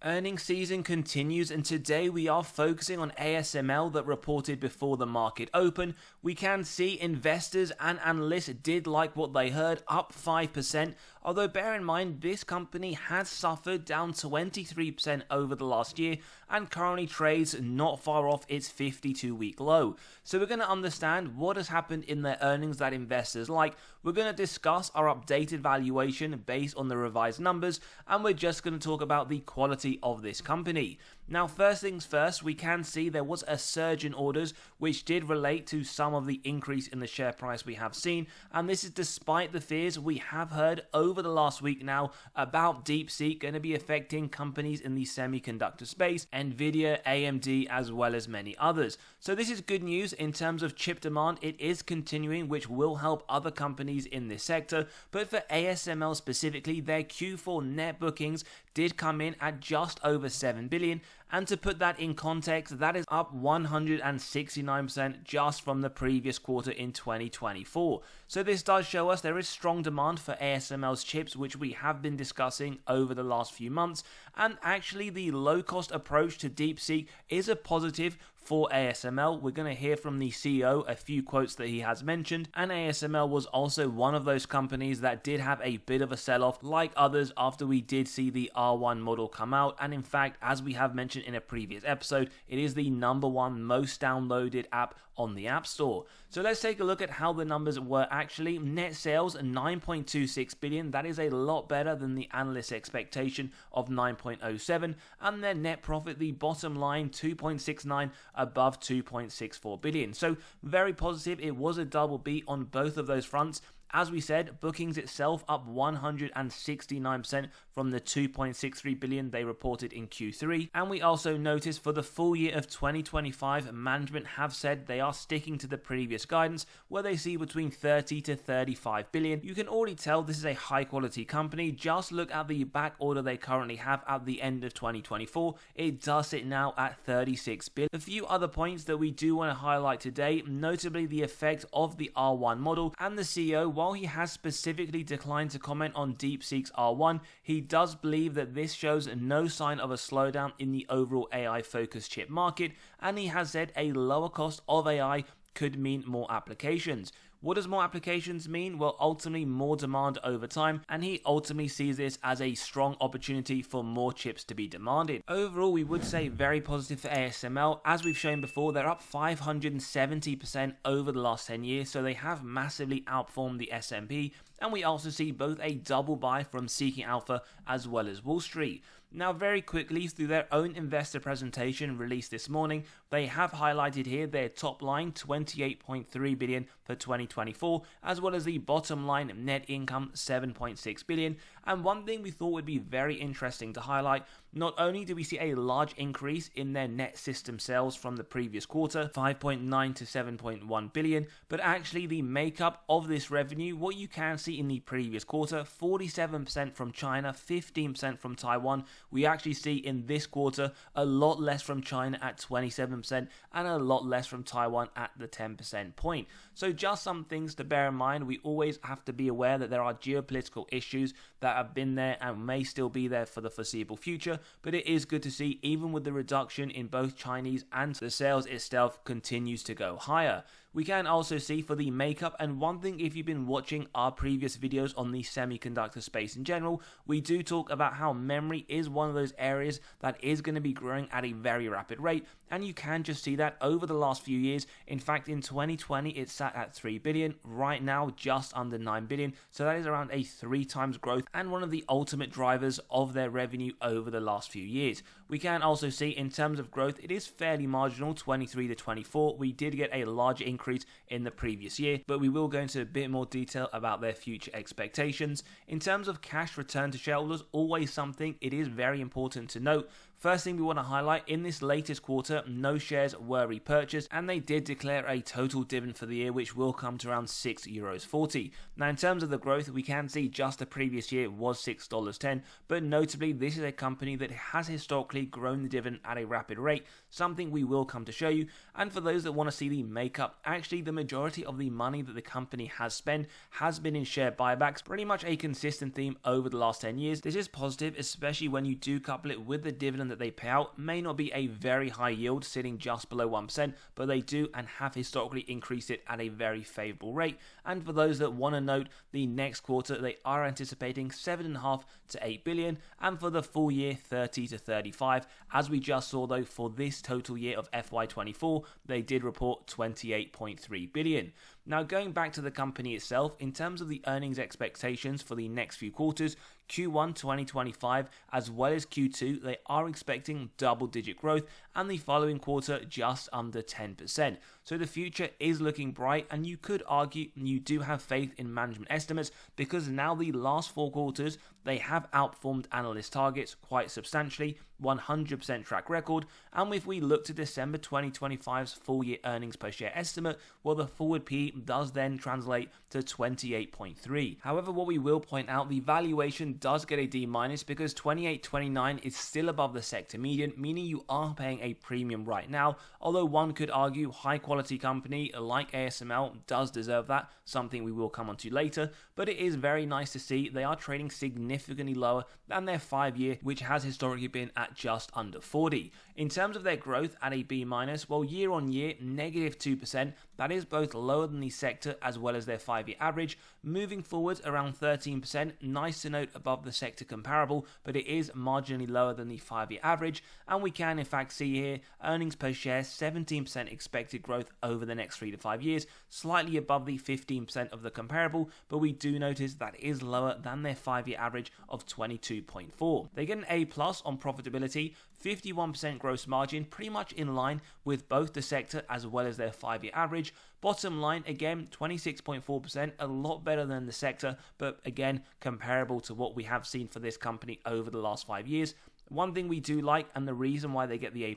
Earnings season continues, and today we are focusing on ASML that reported before the market open. We can see investors and analysts did like what they heard, up 5%, although bear in mind this company has suffered down 23% over the last year and currently trades not far off its 52-week low. So we're going to understand what has happened in their earnings that investors like. We're going to discuss our updated valuation based on the revised numbers, and we're just going to talk about the quality of this company. Now, first things first, we can see there was a surge in orders which did relate to some of the increase in the share price we have seen, and this is despite the fears we have heard over the last week now about DeepSeek going to be affecting companies in the semiconductor space, Nvidia, AMD, as well as many others. So this is good news in terms of chip demand. It is continuing, which will help other companies in this sector, but for ASML specifically, their Q4 net bookings did come in at just over 7 billion, and to put that in context, that is up 169% just from the previous quarter in 2024. So this does show us there is strong demand for ASML's chips, which we have been discussing over the last few months, and actually the low-cost approach to DeepSeek is a positive for ASML. We're going to hear from the CEO a few quotes that he has mentioned, and ASML was also one of those companies that did have a bit of a sell-off like others after we did see the R1 model come out, and in fact, as we have mentioned in a previous episode, it is the #1 most downloaded app on the App Store. So let's take a look at how the numbers were actually. Net sales 9.26 billion, that is a lot better than the analyst expectation of 9.07, and their net profit, the bottom line, 2.69 above 2.64 billion. So very positive. It was a double beat on both of those fronts. As we said, bookings itself up 169% from the 2.63 billion they reported in Q3. And we also noticed for the full year of 2025, management have said they are sticking to the previous guidance where they see between 30 to 35 billion. You can already tell this is a high quality company. Just look at the back order they currently have at the end of 2024. It does sit now at 36 billion. A few other points that we do want to highlight today, notably the effect of the R1 model, and the CEO, while he has specifically declined to comment on DeepSeek's R1, he does believe that this shows no sign of a slowdown in the overall AI-focused chip market, and he has said a lower cost of AI could mean more applications. What does more applications mean? Well, ultimately more demand over time, and he ultimately sees this as a strong opportunity for more chips to be demanded. Overall, we would say very positive for ASML. As we've shown before, they're up 570% over the last 10 years, so they have massively outperformed the S&P, and we also see both a double buy from Seeking Alpha as well as Wall Street. Now, very quickly, through their own investor presentation released this morning, they have highlighted here their top line, 28.3 billion for 2024, as well as the bottom line net income, 7.6 billion. And one thing we thought would be very interesting to highlight, not only do we see a large increase in their net system sales from the previous quarter, 5.9 to 7.1 billion, but actually the makeup of this revenue, what you can see in the previous quarter, 47% from China, 15% from Taiwan. We actually see in this quarter a lot less from China at 27% and a lot less from Taiwan at the 10% point. So just some things to bear in mind. We always have to be aware that there are geopolitical issues that have been there and may still be there for the foreseeable future, but it is good to see even with the reduction in both Chinese and the sales itself continues to go higher. We can also see for the makeup, and one thing if you've been watching our previous videos on the semiconductor space in general, we do talk about how memory is one of those areas that is going to be growing at a very rapid rate, and you can just see that over the last few years. In fact, in 2020 it sat at 3 billion, right now just under 9 billion, so that is around a 3 times growth and one of the ultimate drivers of their revenue over the last few years. We can also see in terms of growth it is fairly marginal, 23 to 24. We did get a larger increase in the previous year, but we will go into a bit more detail about their future expectations. In terms of cash return to shareholders, always something it is very important to note. First thing we want to highlight, in this latest quarter, no shares were repurchased, and they did declare a total dividend for the year, which will come to around €6.40. Now, in terms of the growth, we can see just the previous year was $6.10, but notably, this is a company that has historically grown the dividend at a rapid rate, something we will come to show you. And for those that want to see the makeup actually the majority of the money that the company has spent has been in share buybacks, pretty much a consistent theme over the last 10 years. This is positive, especially when you do couple it with the dividend that they pay out. May not be a very high yield, sitting just below 1%, but they do and have historically increased it at a very favorable rate. And for those that want to note, the next quarter they are anticipating 7.5 to 8 billion, and for the full year 30 to 35. As we just saw though, for this total year of FY24, they did report 28.3 billion. Now, going back to the company itself, in terms of the earnings expectations for the next few quarters, Q1 2025 as well as Q2, they are expecting double-digit growth, and the following quarter just under 10%. So the future is looking bright, and you could argue you do have faith in management estimates, because now the last 4 quarters they have outperformed analyst targets quite substantially, 100% track record. And if we look to December 2025's full year earnings per share estimate, well, the forward P does then translate to 28.3. However, what we will point out, the valuation does get a D- because 28.29 is still above the sector median, meaning you are paying a premium right now. Although one could argue high quality company like ASML does deserve that, something we will come on to later, but it is very nice to see they are trading significantly lower than their 5-year, which has historically been at just under 40. In terms of their growth at a B-, well, year on year, negative 2%, that is both lower than the sector as well as their 5-year average. Moving forwards, around 13%, nice to note above the sector comparable, but it is marginally lower than the 5-year average. And we can in fact see here, earnings per share, 17% expected growth over the next 3 to 5 years, slightly above the 15% of the comparable, but we do notice that is lower than their 5-year average of 22.4. They get an A+ on profitability, 51% gross margin, pretty much in line with both the sector as well as their 5-year average. Bottom line, again, 26.4%, a lot better than the sector, but again, comparable to what we have seen for this company over the last 5 years. One thing we do like, and the reason why they get the A+,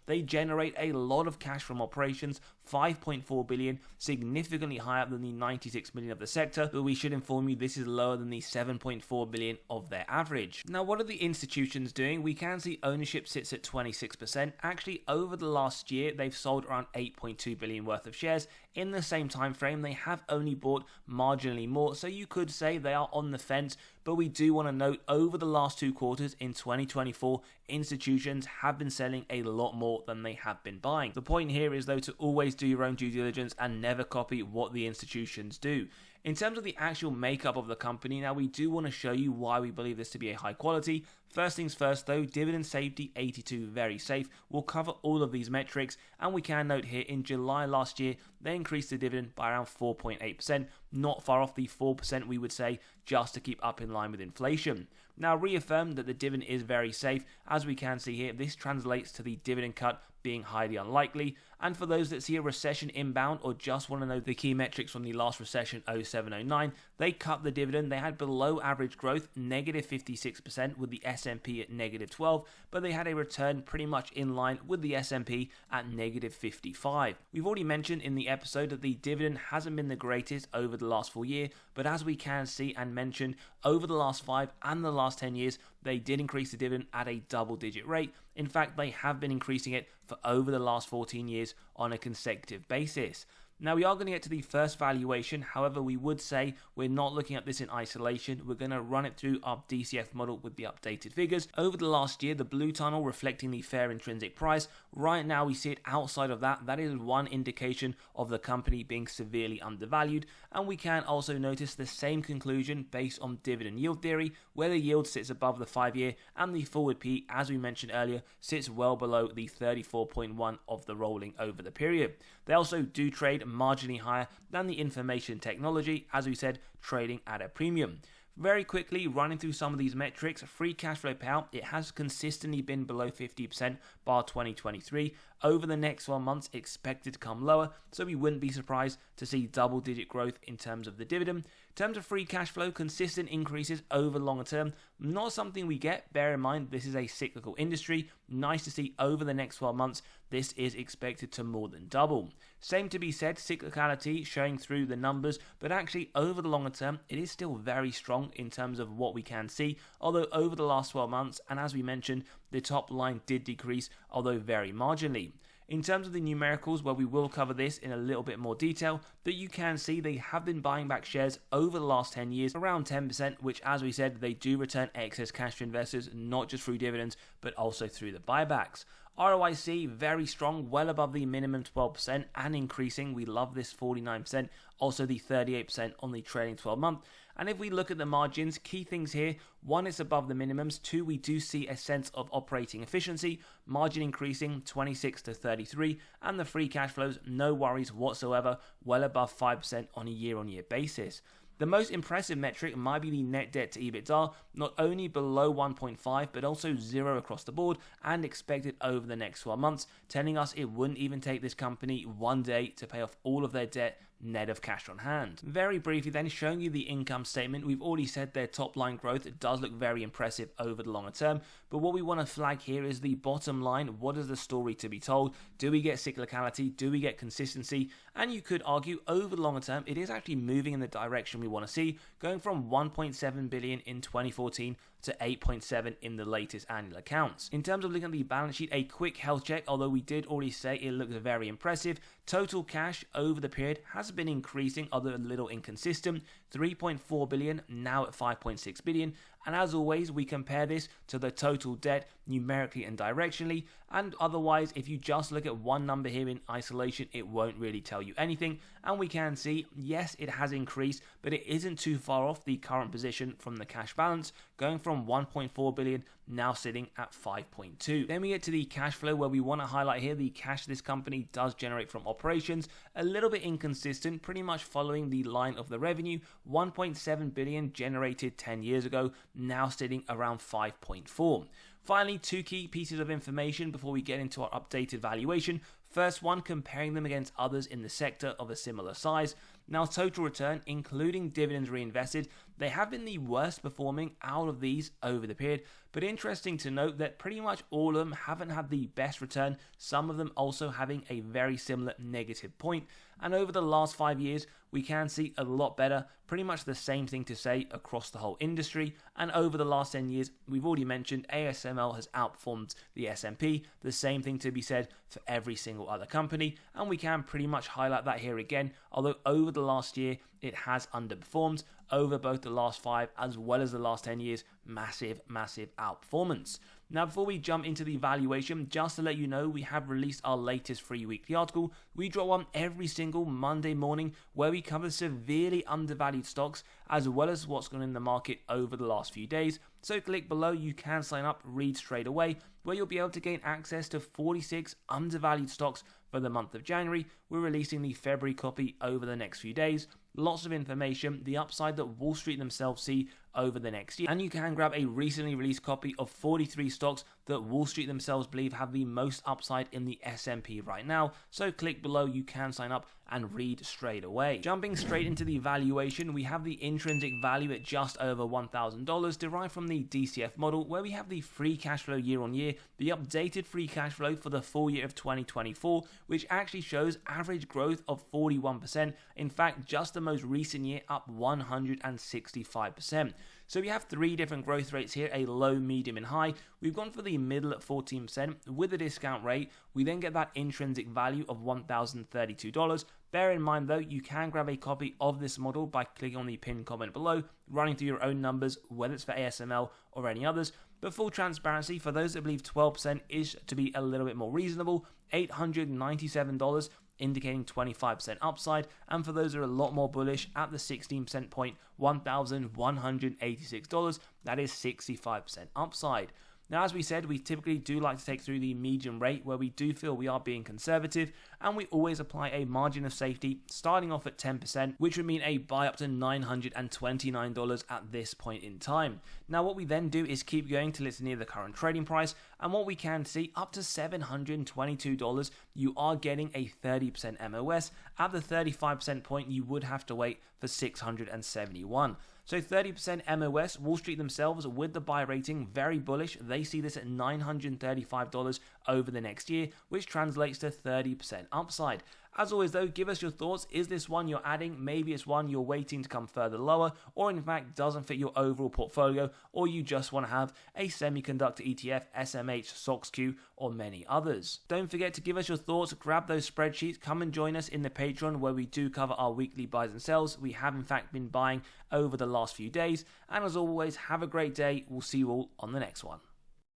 they generate a lot of cash from operations, 5.4 billion, significantly higher than the 96 million of the sector, but we should inform you this is lower than the 7.4 billion of their average. Now, what are the institutions doing? We can see ownership sits at 26%. Actually, over the last year, they've sold around 8.2 billion worth of shares. In the same time frame, they have only bought marginally more, so you could say they are on the fence, but we do want to note over the last 2 quarters in 2024, institutions have been selling a lot more than they have been buying. The point here is though to always do your own due diligence and never copy what the institutions do. In terms of the actual makeup of the company, now we do want to show you why we believe this to be a high quality. First things first though, dividend safety 82, very safe. We'll cover all of these metrics, and we can note here in July last year they increased the dividend by around 4.8%, not far off the 4% we would say, just to keep up in line with inflation. Now, reaffirmed that the dividend is very safe. As we can see here, this translates to the dividend cut being highly unlikely. And for those that see a recession inbound or just want to know the key metrics from the last recession 07-09, they cut the dividend. They had below average growth, negative 56%, with the S&P at negative 12, but they had a return pretty much in line with the S&P at negative 55. We've already mentioned in the episode that the dividend hasn't been the greatest over the last full year, but as we can see and mentioned, over the last 5 and the last 10 years, they did increase the dividend at a double-digit rate. In fact, they have been increasing it for over the last 14 years on a consecutive basis. Now, we are going to get to the first valuation. However, we would say we're not looking at this in isolation. We're going to run it through our DCF model with the updated figures. Over the last year, the blue tunnel reflecting the fair intrinsic price. Right now, we see it outside of that. That is one indication of the company being severely undervalued. And we can also notice the same conclusion based on dividend yield theory, where the yield sits above the 5-year and the forward P, as we mentioned earlier, sits well below the 34.1 of the rolling over the period. They also do trade marginally higher than the information technology, as we said, trading at a premium. Very quickly running through some of these metrics, free cash flow payout, it has consistently been below 50% bar 2023. Over the next 12 months, expected to come lower, so we wouldn't be surprised to see double-digit growth in terms of the dividend. In terms of free cash flow, consistent increases over longer term, not something we get. Bear in mind, this is a cyclical industry. Nice to see over the next 12 months, this is expected to more than double. Same to be said, cyclicality showing through the numbers, but actually over the longer term, it is still very strong in terms of what we can see, although over the last 12 months, and as we mentioned, the top line did decrease, although very marginally. In terms of the numericals, where we will cover this in a little bit more detail, that you can see they have been buying back shares over the last 10 years around 10%, which, as we said, they do return excess cash to investors, not just through dividends, but also through the buybacks. ROIC, very strong, well above the minimum 12% and increasing. We love this 49%, also the 38% on the trailing 12 month. And if we look at the margins, key things here: one, it's above the minimums; two, we do see a sense of operating efficiency, margin increasing 26 to 33, and the free cash flows, no worries whatsoever, well above 5% on a year-on-year basis. The most impressive metric might be the net debt to EBITDA, not only below 1.5 but also 0 across the board and expected over the next 12 months, telling us it wouldn't even take this company one day to pay off all of their debt net of cash on hand. Very briefly then, showing you the income statement, we've already said their top line growth does look very impressive over the longer term, but what we want to flag here is the bottom line. What is the story to be told? Do we get cyclicality? Do we get consistency? And you could argue over the longer term it is actually moving in the direction we want to see, going from 1.7 billion in 2014 to 8.7 in the latest annual accounts. In terms of looking at the balance sheet, a quick health check, although we did already say it looks very impressive. Total cash over the period has been increasing, although a little inconsistent. 3.4 billion, now at 5.6 billion. And as always, we compare this to the total debt numerically and directionally. And otherwise, if you just look at one number here in isolation, it won't really tell you anything. And we can see, yes, it has increased, but it isn't too far off the current position from the cash balance, going from 1.4 billion, now sitting at 5.2. Then we get to the cash flow, where we want to highlight here the cash this company does generate from operations. A little bit inconsistent, pretty much following the line of the revenue. 1.7 billion generated 10 years ago, now sitting around 5.4. Finally, two key pieces of information before we get into our updated valuation. First one, comparing them against others in the sector of a similar size. Now, total return, including dividends reinvested, they have been the worst performing out of these over the period, but interesting to note that pretty much all of them haven't had the best return, some of them also having a very similar negative point. And over the last 5 years, we can see a lot better, pretty much the same thing to say across the whole industry. And over the last 10 years, we've already mentioned ASML has outperformed the S&P, the same thing to be said for every single other company, and we can pretty much highlight that here again, although over the last year, it has underperformed. Over both the last 5 as well as the last 10 years, massive outperformance. Now, before we jump into the valuation, just to let you know, we have released our latest free weekly article. We drop one every single Monday morning where we cover severely undervalued stocks as well as what's gone in the market over the last few days. So click below, you can sign up, read straight away, where you'll be able to gain access to 46 undervalued stocks for the month of January. We're releasing the February copy over the next few days. Lots of information, the upside that Wall Street themselves see over the next year. And you can grab a recently released copy of 43 stocks that Wall Street themselves believe have the most upside in the S&P right now. So click below, you can sign up and read straight away. Jumping straight into the valuation, we have the intrinsic value at just over $1,000 derived from the DCF model, where we have the free cash flow year on year, the updated free cash flow for the full year of 2024, which actually shows average growth of 41%. In fact, just the most recent year up 165%. So we have 3 different growth rates here, a low, medium and high. We've gone for the middle at 14% with a discount rate. We then get that intrinsic value of $1,032. Bear in mind though, you can grab a copy of this model by clicking on the pinned comment below, running through your own numbers, whether it's for ASML or any others. But full transparency, for those that believe 12% is to be a little bit more reasonable, $897, indicating 25% upside, and for those that are a lot more bullish at the 16% point, $1,186, that is 65% upside. Now, as we said, we typically do like to take through the median rate where we do feel we are being conservative, and we always apply a margin of safety starting off at 10%, which would mean a buy up to $929 at this point in time. Now, what we then do is keep going till it's near the current trading price, and what we can see, up to $722, you are getting a 30% MOS. At the 35% point, you would have to wait for $671. So 30% MOS, Wall Street themselves with the buy rating, very bullish. They see this at $935 over the next year, which translates to 30% upside. As always though, give us your thoughts. Is this one you're adding? Maybe it's one you're waiting to come further lower, or in fact doesn't fit your overall portfolio, or you just want to have a semiconductor ETF, SMH, SOXQ, or many others. Don't forget to give us your thoughts, grab those spreadsheets, come and join us in the Patreon where we do cover our weekly buys and sells. We have in fact been buying over the last few days, and as always, have a great day. We'll see you all on the next one.